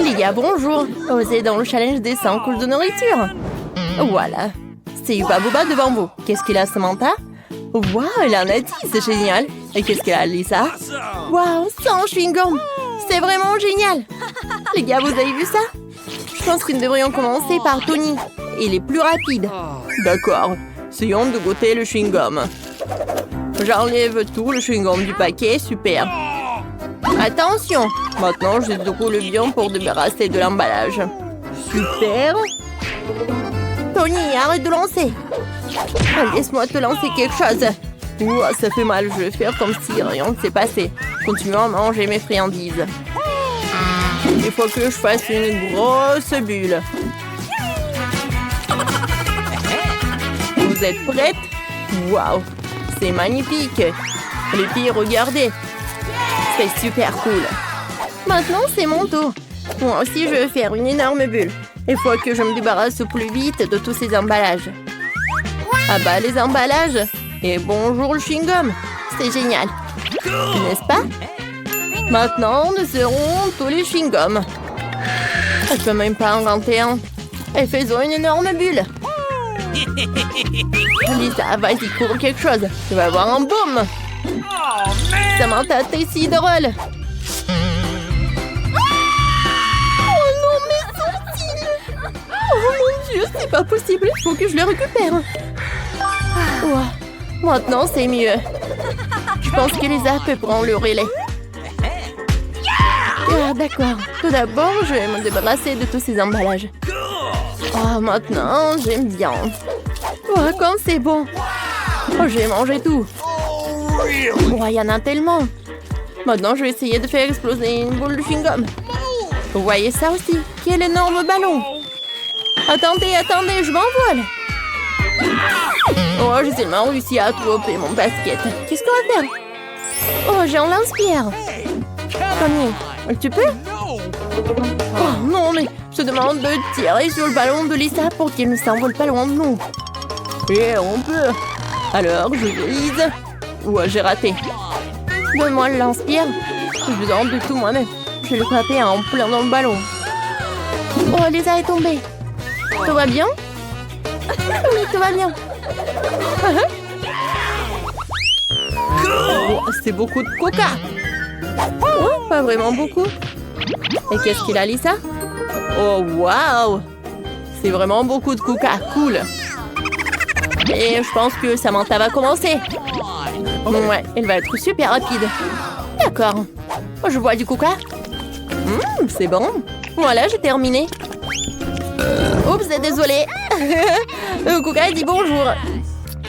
Les gars, bonjour. Osez dans le challenge des 100 couches de nourriture. Voilà. C'est Yuba Booba devant vous. Qu'est-ce qu'il a, Samantha? Waouh, elle en a 10, c'est génial. Et qu'est-ce qu'elle a, Lisa? Waouh, 100 chewing-gum. C'est vraiment génial. Les gars, vous avez vu ça? Je pense que nous devrions commencer par Tony. Il est plus rapide. D'accord. Essayons de goûter le chewing-gum. J'enlève tout le chewing-gum du paquet. Super. Attention. Maintenant, je déroule bien pour débarrasser de l'emballage. Super. Tony, arrête de lancer. Laisse-moi te lancer quelque chose. Ouah, ça fait mal. Je vais faire comme si rien ne s'est passé. Continuons à manger mes friandises. Il faut que je fasse une grosse bulle. Vous êtes prêtes? Waouh, c'est magnifique. Les filles, regardez. C'est super cool. Maintenant, c'est mon tour. Moi aussi, je vais faire une énorme bulle. Il faut que je me débarrasse au plus vite de tous ces emballages. Ah bah, les emballages. Et bonjour le chewing-gum. C'est génial. N'est-ce pas? Maintenant, nous serons tous les chewing-gums. Je peux même pas en rentrer un. Et faisons une énorme bulle. Lisa, vas-y, cours quelque chose. Tu vas avoir un boom. Samantha, t'es si drôle. Oh non, mes sourcils. Oh mon Dieu, c'est pas possible. Il faut que je les récupère. Ouah. Maintenant, c'est mieux. Je pense que Lisa peut prendre le relais. Ah, d'accord. Tout d'abord, je vais me débarrasser de tous ces emballages. Oh, maintenant, j'aime bien. Oh, comme c'est bon. Oh, je vais manger tout. Oh, il y en a tellement. Maintenant, je vais essayer de faire exploser une boule de chewing-gum. Vous voyez ça aussi? Quel énorme ballon. Attendez, attendez, je m'envole. Oh, j'ai tellement réussi à attraper mon basket. Qu'est-ce qu'on va faire? Oh, j'en lance-pierre. Tony, tu peux? Oh non, mais je te demande de tirer sur le ballon de Lisa pour qu'il ne s'envole pas loin de nous. Et on peut. Alors, je vise. Ouais, j'ai raté. Donne-moi le lance-pierre. J'ai besoin de tout moi-même. Je vais le frapper en plein dans le ballon. Oh, Lisa est tombée. Tout va bien? Oui, tout va bien. Oh, c'est beaucoup de coca. Oh, pas vraiment beaucoup. Et qu'est-ce qu'il a, Lisa? Oh, waouh! C'est vraiment beaucoup de coca. Cool. Et je pense que Samantha va commencer. Ouais, elle va être super rapide. D'accord. Je bois du coca. C'est bon. Voilà, j'ai terminé. Oups, désolée. Le coca dit bonjour.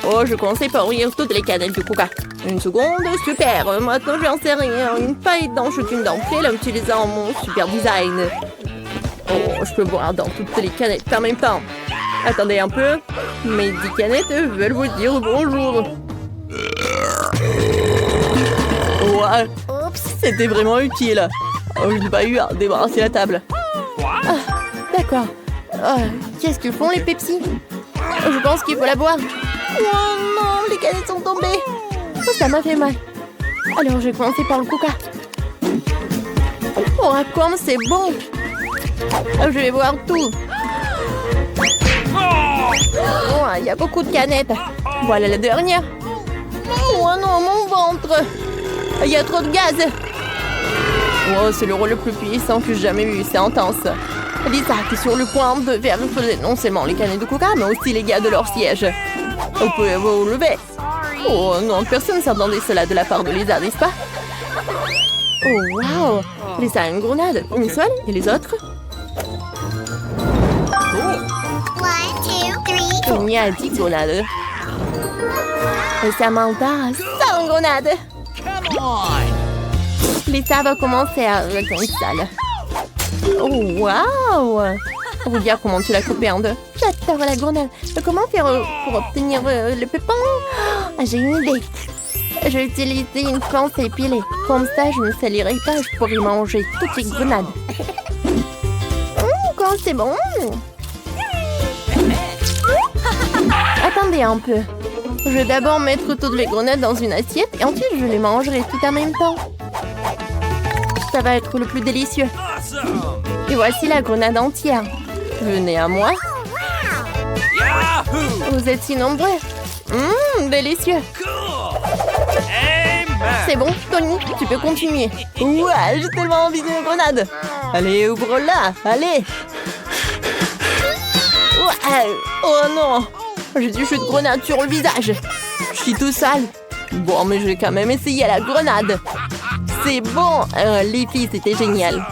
Oh, je conseille pas ouvrir toutes les canettes de coca. Une seconde, super. Maintenant, je vais en serrer une paille dans chacune d'entre elles en utilisant mon super design. Oh, je peux boire dans toutes les canettes en même temps. Attendez un peu. Mes 10 canettes veulent vous dire bonjour. Ouais, c'était vraiment utile. Oh, je n'ai pas eu à débarrasser la table. Ah, d'accord. Qu'est-ce que font les Pepsi? Je pense qu'il faut la boire. Oh non, les canettes sont tombées. Oh, ça m'a fait mal. Alors, je vais commencer par le coca. Oh, comme c'est bon. Je vais boire tout. Oh, il y a beaucoup de canettes. Voilà la dernière. Oh non, mon ventre. Il y a trop de gaz. Oh, c'est le rôle le plus puissant que j'ai jamais vu. C'est intense. Lisa, t'es sur le point de faire exploser non seulement les canettes de coca, mais aussi les gars de leur siège. Vous pouvez vous lever. Oh non, personne ne s'attendait cela de la part de Lisa, n'est-ce pas? Oh, waouh! Lisa a une grenade. Une seule? Et les autres? Il y a 10 grenades. Et Samantha a 100 grenades. Lisa va commencer à retourner sale. Oh, waouh! Regarde comment tu l'as coupé en deux. J'adore la grenade. Comment faire pour obtenir le pépin? J'ai une idée. Je vais utiliser une planche épilée. Comme ça, je ne salirai pas. Je pourrai manger toutes les grenades. Quand c'est bon. Attendez un peu. Je vais d'abord mettre toutes les grenades dans une assiette et ensuite je les mangerai tout en même temps. Ça va être le plus délicieux. Et voici la grenade entière. Venez à moi. Vous êtes si nombreux. Délicieux. C'est bon, Tony, tu peux continuer. Ouais, j'ai tellement envie d'une grenade. Allez, ouvre-la, allez. Ouais. Oh non, j'ai du jus de grenade sur le visage. Je suis tout sale. Bon, mais je vais quand même essayer la grenade. C'est bon. Les filles, c'était génial.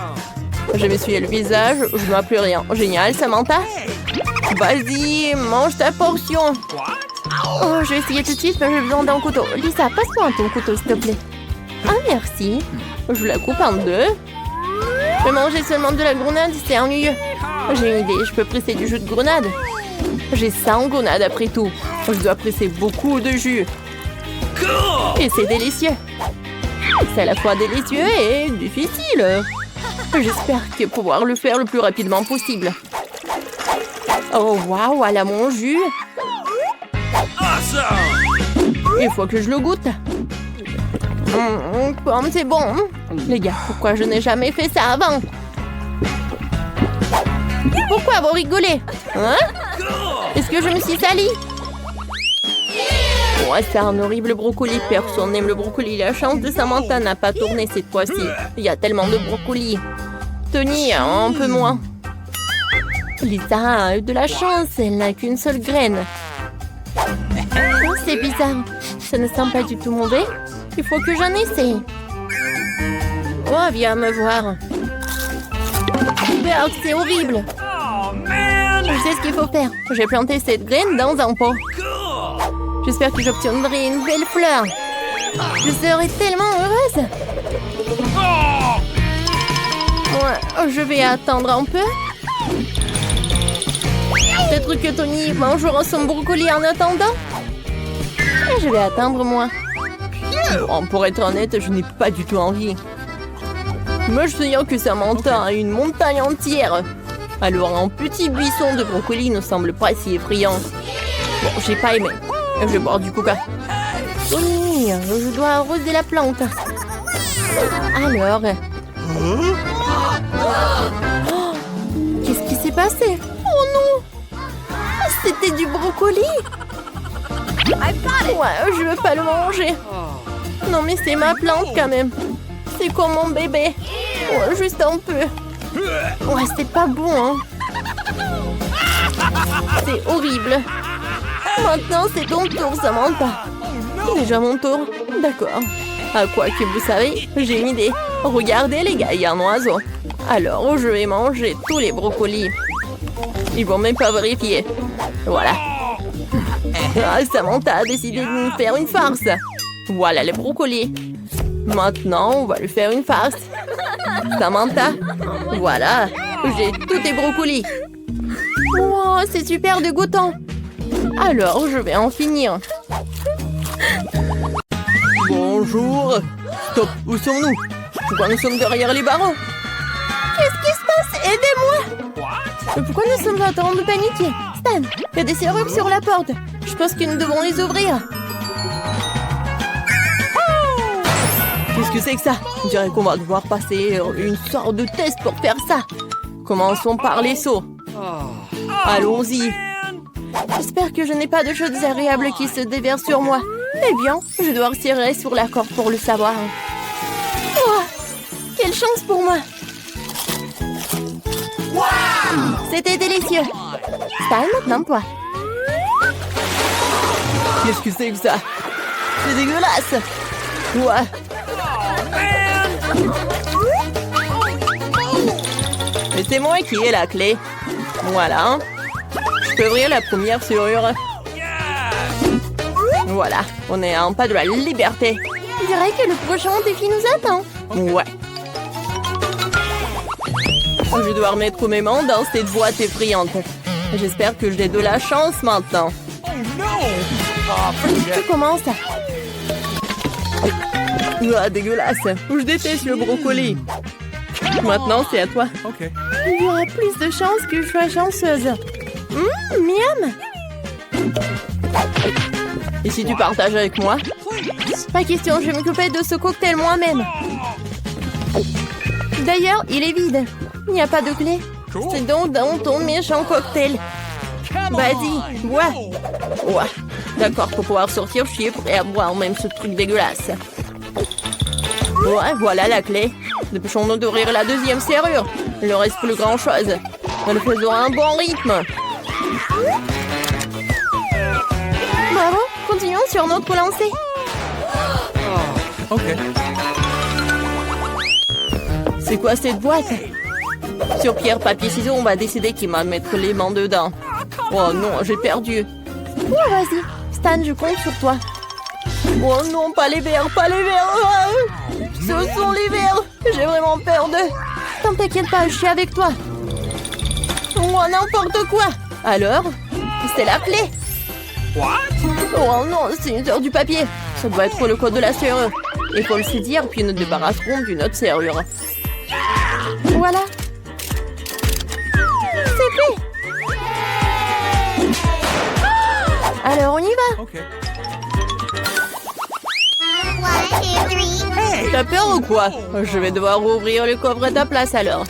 Je m'essuie le visage, je ne vois plus rien. Génial, Samantha. Vas-y, mange ta portion. Oh, je vais essayer tout de suite, mais j'ai besoin d'un couteau. Lisa, passe-moi ton couteau, s'il te plaît. Ah, merci. Je la coupe en deux. Mais manger seulement de la grenade, c'est ennuyeux. J'ai une idée, je peux presser du jus de grenade. J'ai 100 grenades après tout. Je dois presser beaucoup de jus. Et c'est délicieux. C'est à la fois délicieux et difficile. J'espère que pouvoir le faire le plus rapidement possible. Oh, waouh, elle a mon jus. Il faut que je le goûte. Pomme, c'est bon. Les gars, pourquoi je n'ai jamais fait ça avant? Pourquoi vous rigolez? Hein? Est-ce que je me suis salie? Ouais, c'est un horrible brocoli. Personne n'aime le brocoli. La chance de Samantha n'a pas tourné cette fois-ci. Il y a tellement de brocoli. Tony, un peu moins. Lisa a eu de la chance. Elle n'a qu'une seule graine. Oh, c'est bizarre. Ça ne sent pas du tout mauvais. Il faut que j'en essaye. Oh, viens me voir. Berg, c'est horrible. Je sais ce qu'il faut faire. J'ai planté cette graine dans un pot. J'espère que j'obtiendrai une belle fleur. Je serai tellement heureuse. Ouais, je vais attendre un peu. Peut-être que Tony mangera son brocoli en attendant. Et je vais attendre moi. Bon, pour être honnête, je n'ai pas du tout envie. Moi, je sais que Samantha a une montagne entière. Alors, un petit buisson de brocoli ne semble pas si effrayant. Bon, j'ai pas aimé. Je vais boire du coca. Oui, je dois arroser la plante. Alors... Oh, qu'est-ce qui s'est passé? Oh non! C'était du brocoli! Ouais, je veux pas le manger. Non, mais c'est ma plante quand même. C'est comme mon bébé. Ouais, juste un peu. Ouais, c'est pas bon, hein. C'est horrible. Maintenant, c'est ton tour, Samantha. Déjà mon tour? D'accord. À quoi que vous savez, j'ai une idée. Regardez, les gars, il y a un oiseau. Alors, je vais manger tous les brocolis. Ils vont même pas vérifier. Voilà. Ah, Samantha a décidé de nous faire une farce. Voilà les brocolis. Maintenant, on va lui faire une farce. Samantha, voilà, j'ai tous tes brocolis. Wow, c'est super dégoûtant. Alors, je vais en finir. Bonjour. Stop, où sommes-nous? Pourquoi nous sommes derrière les barreaux? Qu'est-ce qui se passe? Aidez-moi. Mais pourquoi nous sommes en train de paniquer? Stan, il y a des serrures sur la porte. Je pense que nous devons les ouvrir. Qu'est-ce que c'est que ça? On dirait qu'on va devoir passer une sorte de test pour faire ça. Commençons par les seaux. Allons-y. J'espère que je n'ai pas de choses désagréables qui se déversent sur moi. Eh bien, je dois retirer sur la corde pour le savoir. Oh, quelle chance pour moi! C'était délicieux. Stan, maintenant toi. Qu'est-ce que c'est que ça? C'est dégueulasse. Ouais. Mais c'est moi qui ai la clé. Voilà. Je peux ouvrir la première serrure. Voilà, on est en pas de la liberté. Je dirais que le prochain défi nous attend. Ouais. Je vais devoir mettre mes mains dans cette boîte effrayante. J'espère que j'ai de la chance maintenant. Tu commences. Ah, dégueulasse. Je déteste le brocoli. Maintenant, c'est à toi. Il y aura plus de chances que je sois chanceuse. Miam. Et si tu partages avec moi? Pas question, je vais m'occuper de ce cocktail moi-même. D'ailleurs, il est vide. Il n'y a pas de clé. C'est donc dans ton méchant cocktail. Vas-y, bois. Ouais, d'accord, pour pouvoir sortir, je suis prêt à boire même ce truc dégueulasse. Ouais, voilà la clé. Dépêchons-nous d'ouvrir la deuxième serrure. Il ne reste plus grand-chose. Nous le faisons à un bon rythme. Bravo, continuons sur notre lancée. Ok. C'est quoi cette boîte? Sur pierre, papier, ciseaux, on va décider qui va mettre les mains dedans. Oh non, j'ai perdu. Oh, vas-y. Stan, je compte sur toi. Oh non, pas les verres, pas les verres. Ah, ce sont les verres. J'ai vraiment peur d'eux. T'en t'inquiète pas, je suis avec toi. Oh, n'importe quoi. Alors, c'est la clé. Oh non, c'est une heure du papier. Ça doit être le code de la serrure. Il faut le saisir, puis nous débarrasserons d'une autre serrure. Voilà. C'est fait. Alors, on y va. Ok. T'as peur ou quoi? Je vais devoir ouvrir le coffre à ta place alors.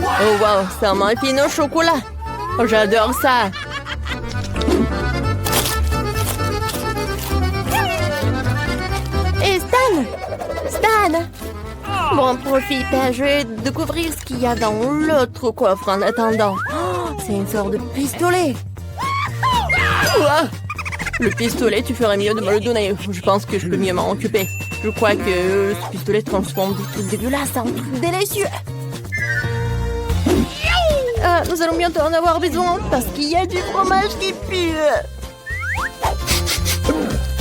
Oh wow, c'est un muffin au chocolat. J'adore ça. Et Stan! Stan! Bon, profite, je vais découvrir ce qu'il y a dans l'autre coffre en attendant. Oh, c'est une sorte de pistolet. Ouah. Le pistolet, tu ferais mieux de me le donner. Je pense que je peux mieux m'en occuper. Je crois que ce pistolet transforme des trucs dégueulasses en trucs délicieux. Nous allons bientôt en avoir besoin parce qu'il y a du fromage qui pue.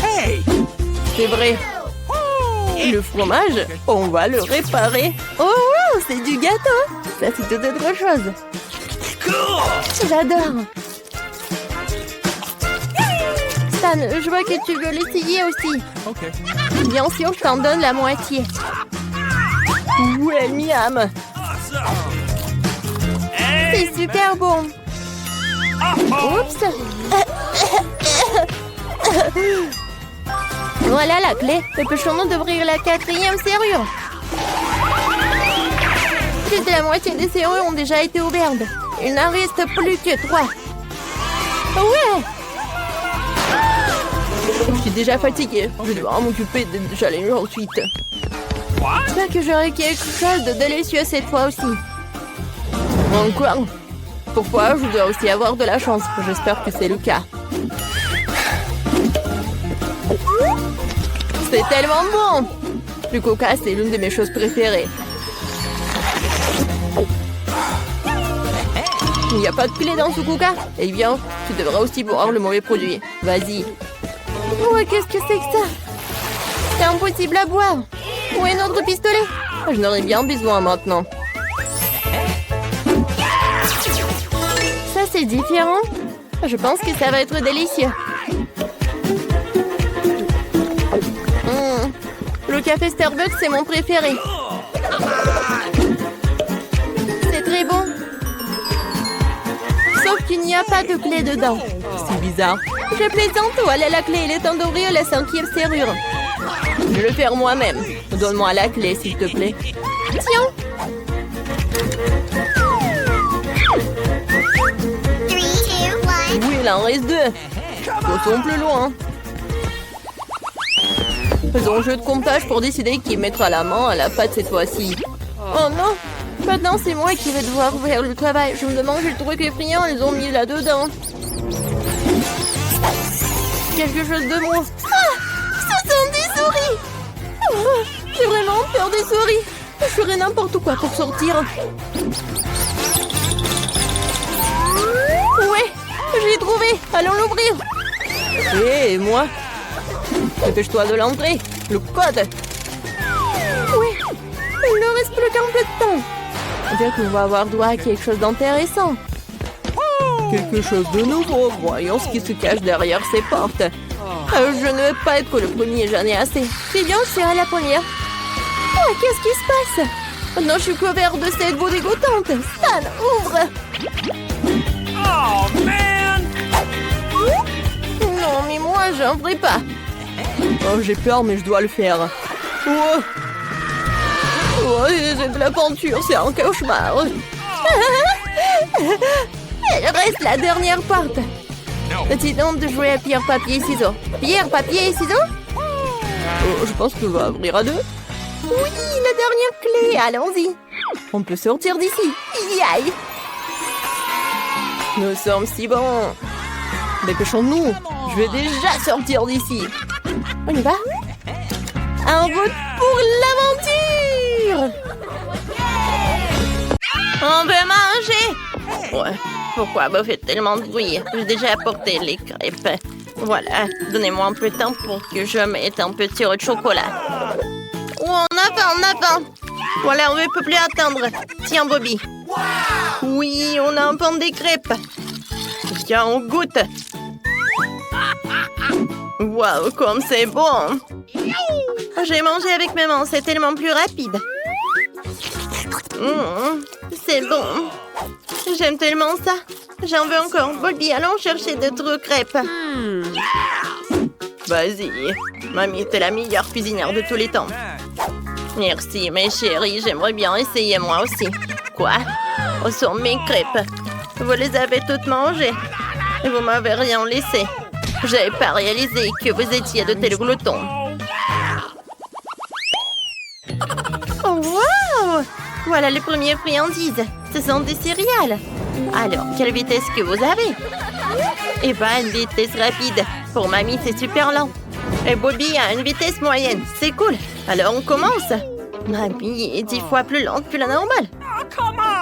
Hey! C'est vrai. Le fromage, on va le réparer. Oh, wow, c'est du gâteau. Ça, c'est tout autre chose. J'adore. Stan, je vois que tu veux l'essayer aussi. Ok. Bien sûr, je t'en donne la moitié. Ouais, miam. C'est super bon. Oups. Voilà la clé. Dépêchons-nous d'ouvrir la 4e serrure. Plus de la moitié des serrures ont déjà été ouvertes. Il n'en reste plus que 3. Ouais. Je suis déjà fatiguée. Je vais devoir m'occuper de challenges ensuite. J'espère que j'aurai quelque chose de délicieux cette fois aussi. Encore. Pourquoi je dois aussi avoir de la chance? J'espère que c'est le cas. C'est tellement bon! Le coca, c'est l'une de mes choses préférées. Il n'y a pas de clé dans ce coca? Eh bien, tu devras aussi boire le mauvais produit. Vas-y. Oh, qu'est-ce que c'est que ça? C'est impossible à boire. Où est notre pistolet? Je n'aurais bien besoin maintenant. Ça, c'est différent. Je pense que ça va être délicieux. Le café Starbucks, c'est mon préféré. C'est très bon. Sauf qu'il n'y a pas de clé dedans. C'est bizarre. Je plaisante, voilà la clé. Il est temps d'ouvrir la 5e serrure. Je vais le faire moi-même. Donne-moi la clé, s'il te plaît. Tiens. Oui, il en reste 2. Passons plus loin. Faisons un jeu de comptage pour décider qui mettra la main à la pâte cette fois-ci. Oh non! Maintenant, c'est moi qui vais devoir faire le travail. Je me demande quel truc effrayant ils ont mis là-dedans. Quelque chose de moi. Ah! Ce sont des souris! Oh, j'ai vraiment peur des souris. Je ferai n'importe quoi pour sortir. Ouais! J'ai trouvé! Allons l'ouvrir! Et moi? Dépêche-toi de l'entrée. Le code. Oui. Il ne reste plus qu'un peu de temps. C'est-à-dire qu'on va avoir droit à quelque chose d'intéressant. Quelque chose de nouveau. Voyons ce qui se cache derrière ces portes. Je ne veux pas être le premier, j'en ai assez. C'est bien, je serai la première. Oh, qu'est-ce qui se passe? Maintenant, je suis couvert de cette boue dégoûtante. Stan, ouvre. Oh, man! Non, mais moi, j'en ferai pas. Oh, j'ai peur, mais je dois le faire. Oh. Oh, c'est de la peinture, c'est un cauchemar. Il reste la dernière porte. Décidons de jouer à pierre, papier, ciseaux. Pierre, papier, ciseaux? Je pense qu'on va ouvrir à deux. Oui, la dernière clé. Allons-y. On peut sortir d'ici. Aïe. Nous sommes si bons. Dépêchons-nous. Je vais déjà sortir d'ici. On y va? En route pour l'aventure! On veut manger! Ouais, pourquoi vous faites tellement de bruit? J'ai déjà apporté les crêpes. Voilà, donnez-moi un peu de temps pour que je mette un peu de sirop de chocolat. Oh, on a faim! Voilà, on ne peut plus attendre. Tiens, Bobby. Oui, on a un pain des crêpes. Tiens, on goûte. Waouh, comme c'est bon! J'ai mangé avec mes mains, c'est tellement plus rapide. C'est bon. J'aime tellement ça. J'en veux encore. Bobby, allons chercher d'autres crêpes. Vas-y. Mamie était la meilleure cuisinière de tous les temps. Merci, mes chéris. J'aimerais bien essayer moi aussi. Quoi? Où sont mes crêpes? Vous les avez toutes mangées. Et vous m'avez rien laissé. J'avais pas réalisé que vous étiez de tels gloutons. Oh, wow! Voilà les premières friandises. Ce sont des céréales. Alors, quelle vitesse que vous avez? Eh ben, une vitesse rapide. Pour mamie, c'est super lent. Et Bobby a une vitesse moyenne. C'est cool. Alors, on commence. Mamie est 10 fois plus lente que la normale.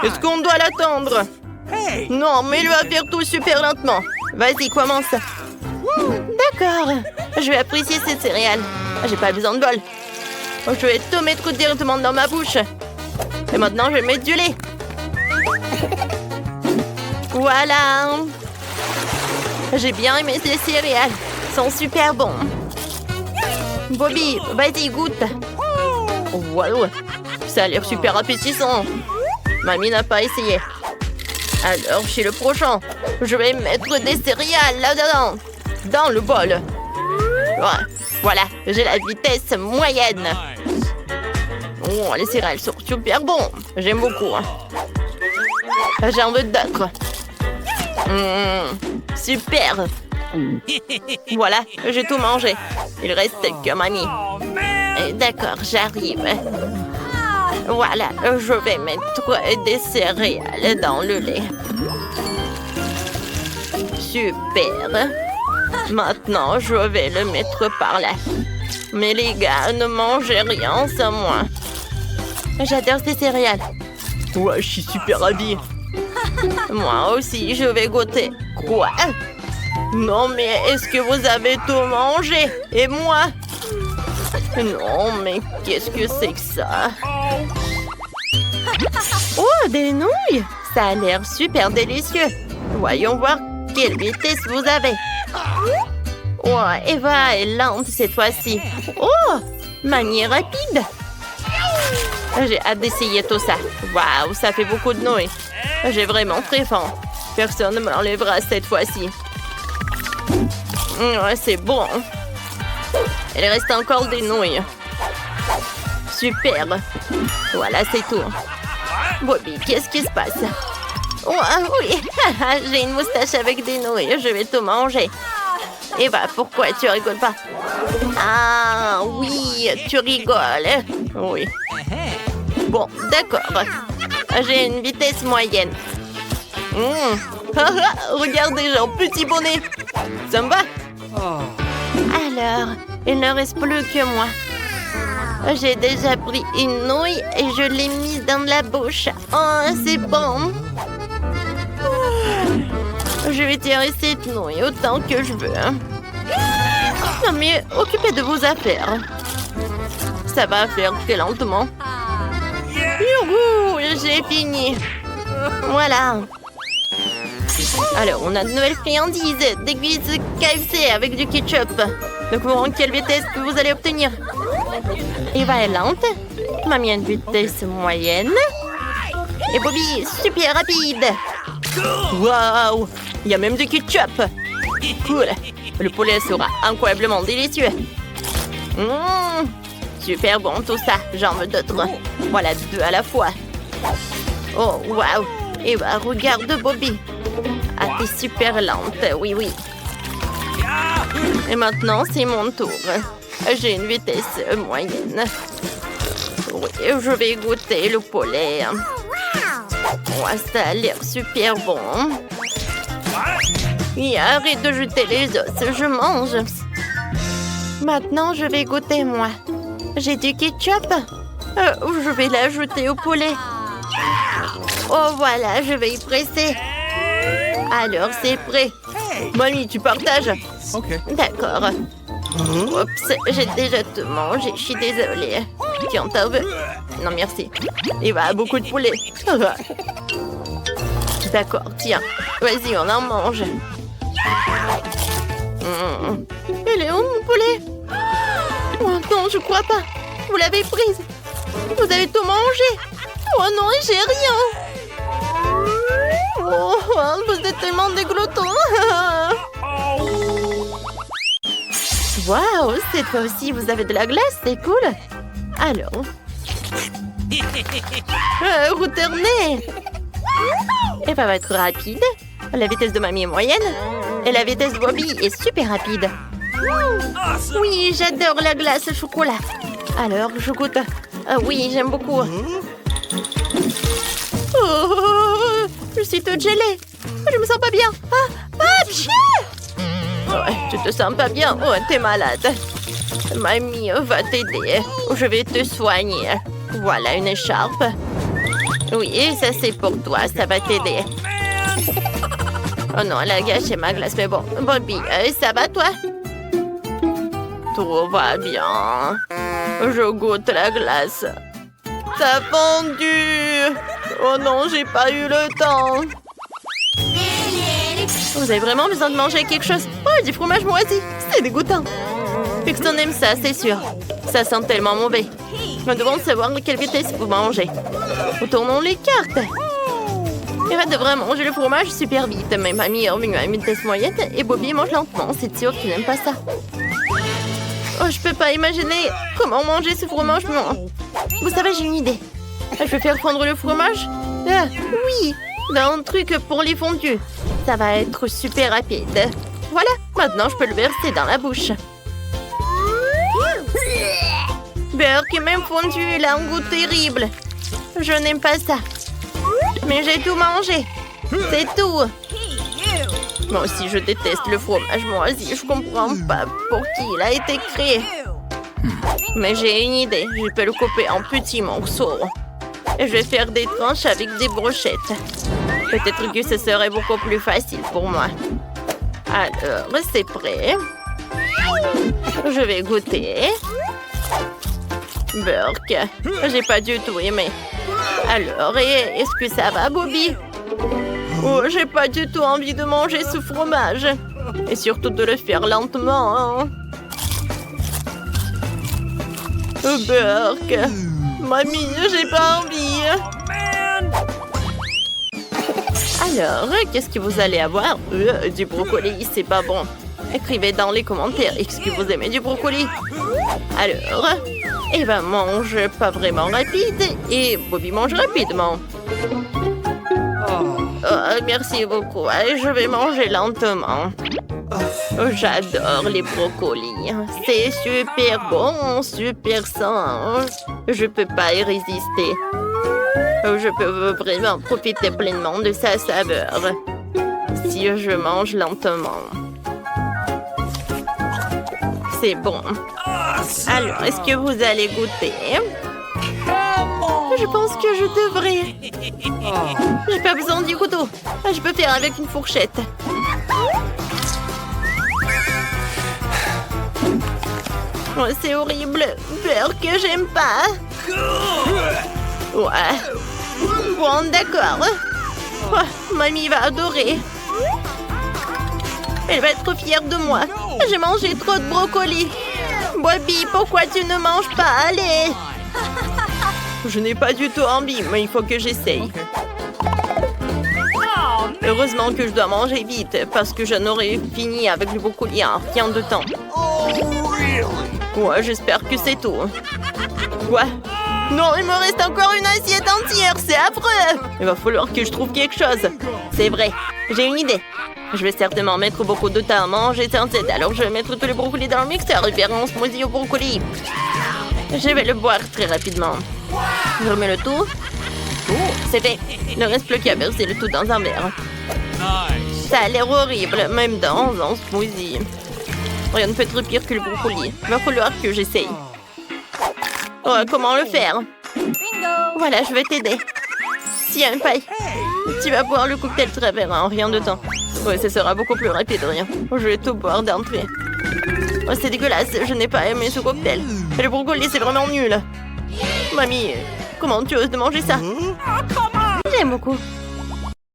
Est-ce qu'on doit l'attendre? Non, mais il va faire tout super lentement. Vas-y, commence. D'accord. Je vais apprécier ces céréales. J'ai pas besoin de bol. Je vais tout mettre directement dans ma bouche. Et maintenant, je vais mettre du lait. Voilà. J'ai bien aimé ces céréales. Ils sont super bons. Bobby, vas-y, goûte. Wow. Ça a l'air super appétissant. Mamie n'a pas essayé. Alors, chez le prochain, je vais mettre des céréales là-dedans. Dans le bol. Ouais. Voilà, j'ai la vitesse moyenne. Oh, les céréales sont super bons. J'aime beaucoup. J'en veux d'autres. Super. Voilà, j'ai tout mangé. Il reste que mamie. D'accord, j'arrive. Voilà, je vais mettre des céréales dans le lait. Super. Maintenant, je vais le mettre par là. Mais les gars, ne mangez rien sans moi. J'adore ces céréales. Ouais, je suis super ravie. Moi aussi, je vais goûter. Quoi? Non, mais est-ce que vous avez tout mangé? Et moi? Non, mais qu'est-ce que c'est que ça? Oh, des nouilles! Ça a l'air super délicieux. Voyons voir quelle vitesse vous avez. Oh, Eva est lente cette fois-ci. Oh, mamie rapide. J'ai hâte d'essayer tout ça. Waouh, ça fait beaucoup de nouilles. J'ai vraiment très faim. Personne ne me l'enlèvera cette fois-ci. Ouais, c'est bon. Il reste encore des nouilles. Super. Voilà, c'est tout. Bobby, qu'est-ce qui se passe? Oh, oui. J'ai une moustache avec des nouilles. Je vais tout manger. Eva, pourquoi tu rigoles pas? Ah, oui, tu rigoles. Oui. Bon, d'accord. J'ai une vitesse moyenne. Regardez, genre, petit bonnet. Ça me va? Alors, il ne reste plus que moi. J'ai déjà pris une nouille et je l'ai mise dans la bouche. Oh, c'est bon. Je vais tirer cette nouille autant que je veux. Non, mais occupez de vos affaires. Ça va faire très lentement. Youhou, j'ai fini. Voilà. Alors, on a de nouvelles friandises. Des cuisses KFC avec du ketchup. Donc, quelle vitesse vous allez obtenir? Eva est lente. Mamie a une vitesse moyenne. Et Bobby, super rapide. Waouh! Il y a même du ketchup. Cool. Le poulet sera incroyablement délicieux. super bon tout ça. J'en veux d'autres. Voilà, 2 à la fois. Oh, waouh. Et bah, regarde Bobby. Ah, t'es super lente. Oui, oui. Et maintenant, c'est mon tour. J'ai une vitesse moyenne. Oui, je vais goûter le poulet. Ouais, ça a l'air super bon. Et arrête de jeter les os, je mange. Maintenant, je vais goûter moi. J'ai du ketchup. Je vais l'ajouter au poulet. Oh voilà, je vais y presser. Alors, c'est prêt. Mamie, tu partages? Ok. D'accord. Oups, j'ai déjà tout mangé, je suis désolée. Tiens, t'en veux? Non, merci. Il va beaucoup de poulet. D'accord, tiens. Vas-y, on en mange. Il est où, mon poulet? Oh non, je crois pas. Vous l'avez prise. Vous avez tout mangé. Oh non, j'ai rien. Oh, vous êtes tellement des gloutons. Waouh, cette fois aussi, vous avez de la glace, c'est cool. Alors. Retournez. Elle va être rapide. La vitesse de mamie est moyenne. Et la vitesse de Bobby est super rapide. Oui, j'adore la glace au chocolat. Alors, je goûte. Oui, j'aime beaucoup. Oh, je suis toute gelée. Je me sens pas bien. Ouais, tu te sens pas bien? Oh, t'es malade. Mamie va t'aider. Je vais te soigner. Voilà une écharpe. Oui, ça c'est pour toi. Ça va t'aider. Oh non, elle a gâché ma glace. Mais bon, Bobby, ça va toi? Tout va bien. Je goûte la glace. Ça a fondu. Oh non, j'ai pas eu le temps. Vous avez vraiment besoin de manger quelque chose? Oh, du fromage moisi. C'est dégoûtant. Personne n'aime ça, c'est sûr. Ça sent tellement mauvais. Nous devons savoir à quelle vitesse vous mangez. Retournons les cartes. Eva devrait manger le fromage super vite, mais mamie est revenue à une vitesse moyenne et Bobby mange lentement. C'est sûr qu'il n'aime pas ça. Oh, je peux pas imaginer comment manger ce fromage. Non. Vous savez, j'ai une idée. Je vais faire fondre le fromage. Oui, dans un truc pour les fondus. Ça va être super rapide. Voilà, maintenant je peux le verser dans la bouche. Beurre qui est même fondu, il a un goût terrible. Je n'aime pas ça. Mais j'ai tout mangé. C'est tout. Moi aussi, je déteste le fromage moisi. Je comprends pas pour qui il a été créé. Mais j'ai une idée. Je peux le couper en petits morceaux. Et je vais faire des tranches avec des brochettes. Peut-être que ce serait beaucoup plus facile pour moi. Alors, c'est prêt. Je vais goûter. Burk, j'ai pas du tout aimé. Alors, est-ce que ça va, Bobby? Oh, j'ai pas du tout envie de manger ce fromage. Et surtout de le faire lentement. Hein. Burk, mamie, j'ai pas envie. Alors, qu'est-ce que vous allez avoir? Du brocoli, c'est pas bon. Écrivez dans les commentaires, est-ce que vous aimez du brocoli? Alors, Eva mange pas vraiment rapide et Bobby mange rapidement. Oh, merci beaucoup, je vais manger lentement. Oh, j'adore les brocolis. C'est super bon, super sain. Je peux pas y résister. Je peux vraiment profiter pleinement de sa saveur. Si je mange lentement. C'est bon. Alors, est-ce que vous allez goûter? Je pense que je devrais. J'ai pas besoin du couteau. Je peux faire avec une fourchette. Oh, c'est horrible. Beurre que j'aime pas. Ouais. Bon, d'accord. Oh, mamie va adorer. Elle va être fière de moi. J'ai mangé trop de brocolis. Bobby, pourquoi tu ne manges pas? Allez. Je n'ai pas du tout envie, mais il faut que j'essaye. Heureusement que je dois manger vite, parce que je n'aurais fini avec le brocoli en rien de temps. Ouais, j'espère que c'est tout. Quoi? Non, il me reste encore une assiette entière, c'est affreux! Il va falloir que je trouve quelque chose. C'est vrai, j'ai une idée. Je vais certainement mettre beaucoup de temps à manger sans cesse, alors je vais mettre tous les brocolis dans le mixeur et faire un smoothie au brocoli. Je vais le boire très rapidement. Je remets le tout. C'est fait. Il ne reste plus qu'à verser le tout dans un verre. Nice. Ça a l'air horrible, même dans un smoothie. Rien ne peut être pire que le brocoli. Il va falloir que j'essaye. Oh, comment le faire? Voilà, je vais t'aider. Tiens, paille. Tu vas boire le cocktail très vert en rien de temps. Ouais, ça sera beaucoup plus rapide, rien. Je vais tout boire d'entrée. Oh, c'est dégueulasse, je n'ai pas aimé ce cocktail. Et le brocoli, c'est vraiment nul. Mamie, comment tu oses de manger ça? J'aime beaucoup.